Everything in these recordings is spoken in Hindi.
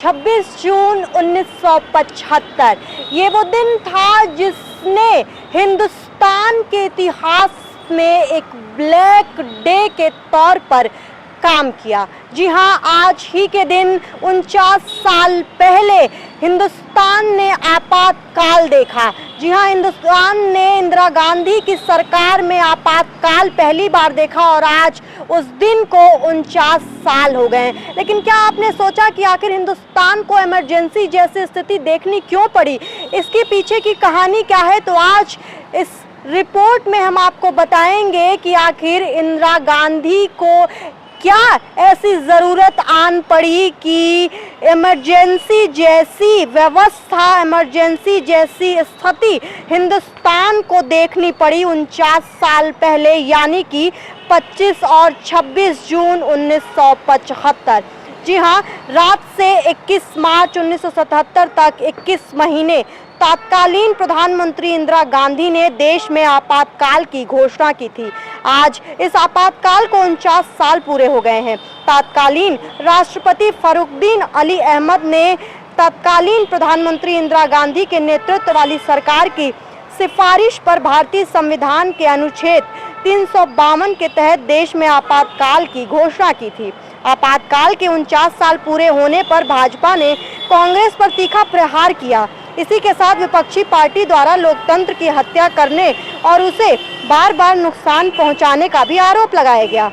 26 जून 1975 ये वो दिन था जिसने हिंदुस्तान के इतिहास में एक ब्लैक डे के तौर पर काम किया। जी हाँ, आज ही के दिन 49 साल पहले हिंदुस्तान ने आपातकाल देखा। जी हाँ, हिंदुस्तान ने इंदिरा गांधी की सरकार में आपातकाल पहली बार देखा और आज उस दिन को 49 साल हो गए। लेकिन क्या आपने सोचा कि आखिर हिंदुस्तान को इमरजेंसी जैसी स्थिति देखनी क्यों पड़ी, इसके पीछे की कहानी क्या है? तो आज इस रिपोर्ट में हम आपको बताएंगे कि आखिर इंदिरा गांधी को क्या ऐसी ज़रूरत आन पड़ी कि इमरजेंसी जैसी व्यवस्था, इमरजेंसी जैसी स्थिति हिंदुस्तान को देखनी पड़ी 49 साल पहले, यानी कि 25 और 26 जून 1975। जी हाँ, रात से 21 मार्च 1977 तक 21 महीने तत्कालीन प्रधानमंत्री इंदिरा गांधी ने देश में आपातकाल की घोषणा की थी। आज इस आपातकाल को 49 साल पूरे हो गए हैं। तत्कालीन राष्ट्रपति फखरुद्दीन अली अहमद ने तत्कालीन प्रधानमंत्री इंदिरा गांधी के नेतृत्व वाली सरकार की सिफारिश पर भारतीय संविधान के अनुच्छेद 352 के तहत देश में आपातकाल की घोषणा की थी। आपातकाल के 49 साल पूरे होने पर भाजपा ने कांग्रेस पर तीखा प्रहार किया। इसी के साथ विपक्षी पार्टी द्वारा लोकतंत्र की हत्या करने और उसे बार बार नुकसान पहुंचाने का भी आरोप लगाया गया।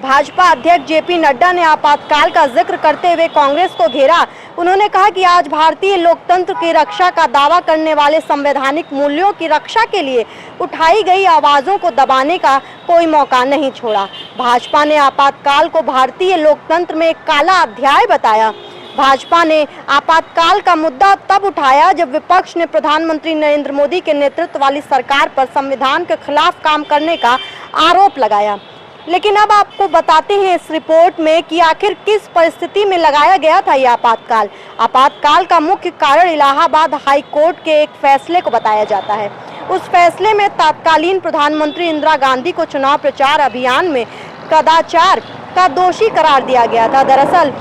भाजपा अध्यक्ष जेपी नड्डा ने आपातकाल का जिक्र करते हुए कांग्रेस को घेरा। उन्होंने कहा कि आज भारतीय लोकतंत्र की रक्षा का दावा करने वाले संवैधानिक मूल्यों की रक्षा के लिए उठाई गई आवाजों को दबाने का कोई मौका नहीं छोड़ा। भाजपा ने आपातकाल को भारतीय लोकतंत्र में एक काला अध्याय बताया। भाजपा ने आपातकाल का मुद्दा तब उठाया जब विपक्ष ने प्रधानमंत्री नरेंद्र मोदी के नेतृत्व वाली सरकार पर संविधान के खिलाफ काम करने का आरोप लगाया। लेकिन अब आपको बताते हैं इस रिपोर्ट में कि आखिर किस परिस्थिति में लगाया गया था यह आपातकाल। आपातकाल का मुख्य कारण इलाहाबाद हाई कोर्ट के एक फैसले को बताया जाता है। उस फैसले में तत्कालीन प्रधानमंत्री इंदिरा गांधी को चुनाव प्रचार अभियान में कदाचार का दोषी करार दिया गया था। दरअसल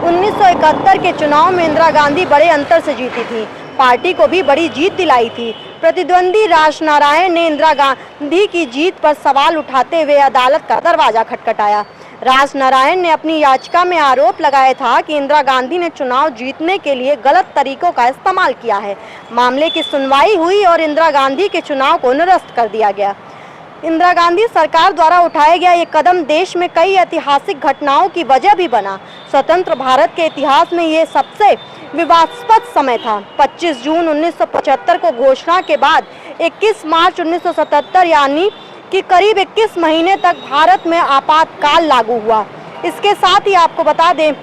1971 के चुनाव में इंदिरा गांधी बड़े अंतर से जीती थी, पार्टी को भी बड़ी जीत दिलाई थी। प्रतिद्वंदी राजनारायण ने इंदिरा गांधी की जीत पर सवाल उठाते हुए अदालत का दरवाजा खटखटाया। राजनारायण ने अपनी याचिका में आरोप लगाया था कि इंदिरा गांधी ने चुनाव जीतने के लिए गलत तरीकों का इस्तेमाल किया है। मामले की सुनवाई हुई और इंदिरा गांधी के चुनाव को निरस्त कर दिया गया। इंदिरा गांधी सरकार द्वारा उठाया गया ये कदम देश में कई ऐतिहासिक घटनाओं की वजह भी बना। स्वतंत्र भारत के इतिहास में ये सबसे विवादास्पद समय था। 25 जून 1975 को घोषणा के बाद 21 मार्च 1977 यानी कि करीब 21 महीने तक भारत में आपातकाल लागू हुआ। इसके साथ ही आपको बता दें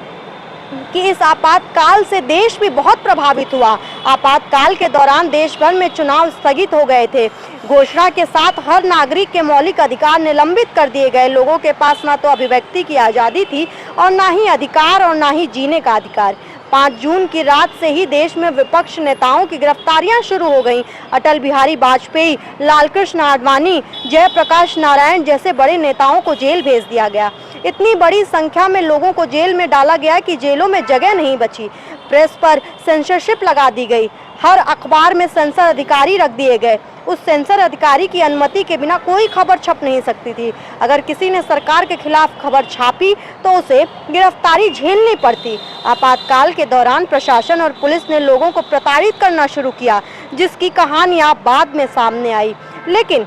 कि इस आपातकाल से देश भी बहुत प्रभावित हुआ। आपातकाल के दौरान देश भर में चुनाव स्थगित हो गए थे। घोषणा के साथ हर नागरिक के मौलिक अधिकार निलंबित कर दिए गए। लोगों के पास ना तो अभिव्यक्ति की आज़ादी थी और ना ही अधिकार और ना ही जीने का अधिकार। 5 जून की रात से ही देश में विपक्ष नेताओं की गिरफ्तारियां शुरू हो गईं। अटल बिहारी वाजपेयी, लालकृष्ण आडवाणी, जयप्रकाश नारायण जैसे बड़े नेताओं को जेल भेज दिया गया। इतनी बड़ी संख्या में लोगों को जेल में डाला गया कि जेलों में जगह नहीं बची। प्रेस पर सेंसरशिप लगा दी गई। हर अखबार में सेंसर अधिकारी रख दिए गए। उस सेंसर अधिकारी की अनुमति के बिना कोई खबर छप नहीं सकती थी। अगर किसी ने सरकार के खिलाफ खबर छापी तो उसे गिरफ्तारी झेलनी पड़ती। आपातकाल के दौरान प्रशासन और पुलिस ने लोगों को प्रताड़ित करना शुरू किया, जिसकी कहानियां बाद में सामने आई। लेकिन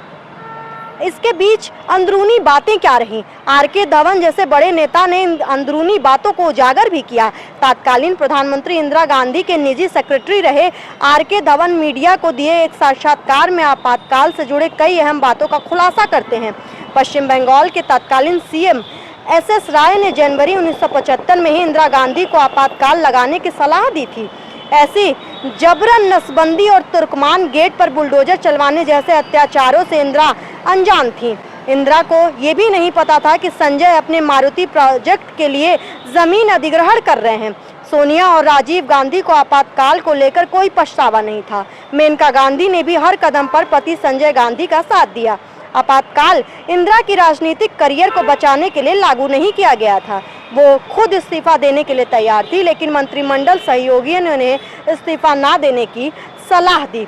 इसके बीच अंदरूनी बातें क्या रहीं? आर.के. धवन जैसे बड़े नेता ने इन अंदरूनी बातों को उजागर भी किया। तत्कालीन प्रधानमंत्री इंदिरा गांधी के निजी सेक्रेटरी रहे आर.के. धवन मीडिया को दिए एक साक्षात्कार में आपातकाल से जुड़े कई अहम बातों का खुलासा करते हैं। पश्चिम बंगाल के तत्कालीन सीएम एस.एस. राय ने जनवरी 1975 में ही इंदिरा गांधी को आपातकाल लगाने की सलाह दी थी। ऐसी जबरन नसबंदी और तुर्कमान गेट पर बुलडोजर चलवाने जैसे अत्याचारों से इंदिरा अनजान थी। इंदिरा को ये भी नहीं पता था कि संजय अपने मारुति प्रोजेक्ट के लिए जमीन अधिग्रहण कर रहे हैं। सोनिया और राजीव गांधी को आपातकाल को लेकर कोई पछतावा नहीं था। मेनका गांधी ने भी हर कदम पर पति संजय गांधी का साथ दिया। आपातकाल इंदिरा की राजनीतिक करियर को बचाने के लिए लागू नहीं किया गया था। वो खुद इस्तीफा देने के लिए तैयार थी, लेकिन मंत्रिमंडल सहयोगियों ने उन्हें इस्तीफा ना देने की सलाह दी।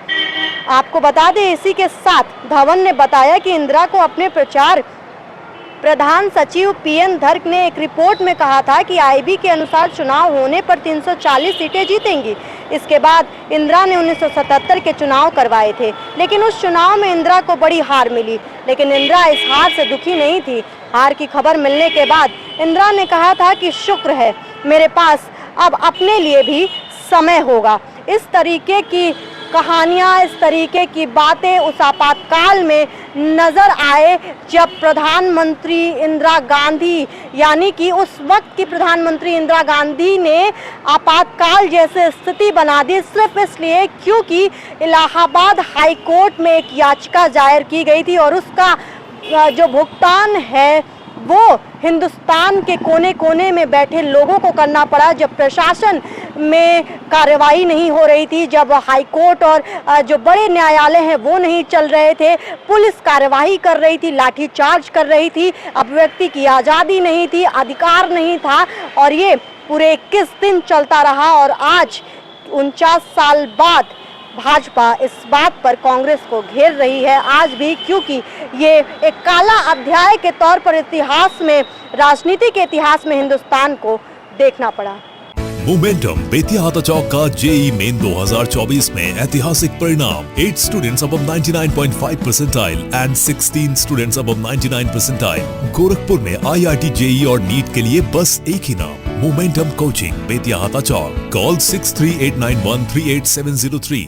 आपको बता दें, इसी के साथ धवन ने बताया कि इंदिरा को अपने प्रचार प्रधान सचिव पीएन धर्क ने एक रिपोर्ट में कहा था कि आईबी के अनुसार चुनाव होने पर 340 सीटें जीतेंगी। इसके बाद इंदिरा ने 1977 के चुनाव करवाए थे, लेकिन उस चुनाव में इंदिरा को बड़ी हार मिली। लेकिन इंदिरा इस हार से दुखी नहीं थी। हार की खबर मिलने के बाद इंदिरा ने कहा था कि शुक्र है, मेरे पास अब अपने लिए भी समय होगा। इस तरीके की कहानियाँ, इस तरीके की बातें उस आपातकाल में नज़र आए जब प्रधानमंत्री इंदिरा गांधी, यानी कि उस वक्त की प्रधानमंत्री इंदिरा गांधी ने आपातकाल जैसे स्थिति बना दी, सिर्फ इसलिए क्योंकि इलाहाबाद हाई कोर्ट में एक याचिका दायर की गई थी और उसका जो भुगतान है वो हिंदुस्तान के कोने कोने में बैठे लोगों को करना पड़ा। जब प्रशासन में कार्रवाई नहीं हो रही थी, जब हाई कोर्ट और जो बड़े न्यायालय हैं वो नहीं चल रहे थे, पुलिस कार्रवाई कर रही थी, लाठीचार्ज कर रही थी, अभिव्यक्ति की आज़ादी नहीं थी, अधिकार नहीं था, और ये पूरे 21 दिन चलता रहा। और आज 49 साल बाद भाजपा इस बात पर कांग्रेस को घेर रही है आज भी, क्योंकि ये एक काला अध्याय के तौर पर इतिहास में, राजनीति के इतिहास में हिंदुस्तान को देखना पड़ा। मोमेंटम बेतिया हाथा चौक का जेई मेन 2024 में ऐतिहासिक परिणाम। 8 students above 99.5 percentile and 16 students above 99 percentile। Gorakhpur में IIT जेई और नीट के लिए बस एक ही नाम, मोमेंटम कोचिंग बेतिया हाथा चौक। कॉल 6389138703।